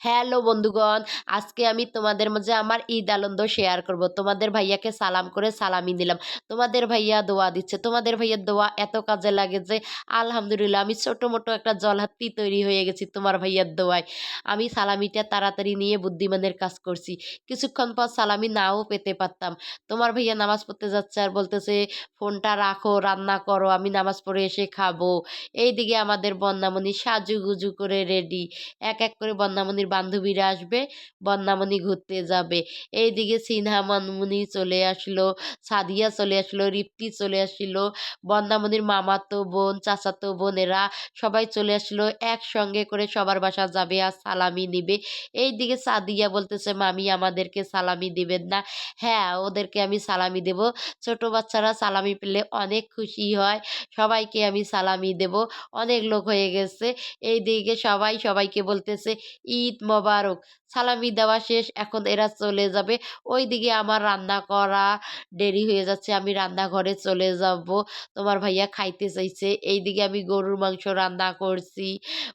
Hello বন্ধুগণ, আজকে আমি তোমাদের মাঝে আমার ঈদ আনন্দ শেয়ার করব। তোমাদের ভাইয়াকে সালাম করে সালামি দিলাম। তোমাদের ভাইয়া দোয়া দিচ্ছে। তোমাদের ভাইয়ার দোয়া এত কাজে লাগে যে আলহামদুলিল্লাহ আমি ছোট-মোটো একটা জলহাত্তি তৈরি হয়ে গেছি তোমার ভাইয়ার দোয়ায়। আমি সালামিটা তাড়াতাড়ি নিয়ে বুদ্ধিমানের কাজ করছি। কিছুক্ষণ পর সালামি নাও পেতে পারতাম। তোমার ভাইয়া নামাজ পড়তে যাচ্ছে আর বলতেছে, "ফোনটা রাখো, রান্না করো, আমি নামাজ পড়ে এসে খাবো।" এইদিকে আমাদের বন্যামণি সাজুগুজু করে রেডি। এক, এক করে বন্যামণির বান্ধবীরা আসবে, বন্যামণি ঘুরতে যাবে। এইদিকে সিনহা মামুনি চলে আসলো, সাদিয়া চলে আসলো, রিপ্তি চলে আসলো, বন্যামণির মামাতো বোন, চাচাতো বোনেরা সবাই চলে আসলো। একসঙ্গে করে সবার বাসা যাবে আর সালামি নিবে। এইদিকে সাদিয়া বলতেছে, "মামি আমাদেরকে সালামি দিবেন না?" হ্যাঁ, ওদেরকে আমি সালামি দেব। ছোট বাচ্চারা সালামি পেলে অনেক খুশি হয়। সবাইকে আমি সালামি দেব। অনেক লোক হয়ে গেছে। এইদিকে সবাই সবাইকে বলতেছে, "ঈদ মোবারক।" সালামি দেওয়া শেষ। এখন এরা চলে যাবে। ওইদিকে আমার রান্না করা দেরি হয়ে যাচ্ছে। আমি রান্নাঘরে চলে যাব। তোমার ভাইয়া খাইতে চাইছে। এইদিকে আমি গরুর মাংস রান্না করছি,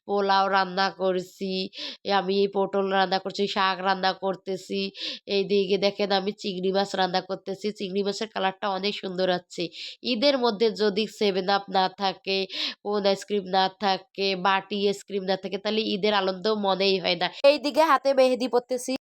পোলাও রান্না করছি, আমি পটল রান্না করছি, শাক রান্না করতেছি। এইদিকে দেখেন আমি চিংড়ি মাছ রান্না করতেছি। চিংড়ি মাছের কালারটা অনেক সুন্দর আসছে। ঈদের মধ্যে যদি 7 আপ না থাকে, কোন আইসক্রিম না থাকে, বাটি আইসক্রিম না থাকে তাহলে ঈদের আনন্দ মনেই হয় না। এইদিকে হাতে মেহেদি পড়তেছি।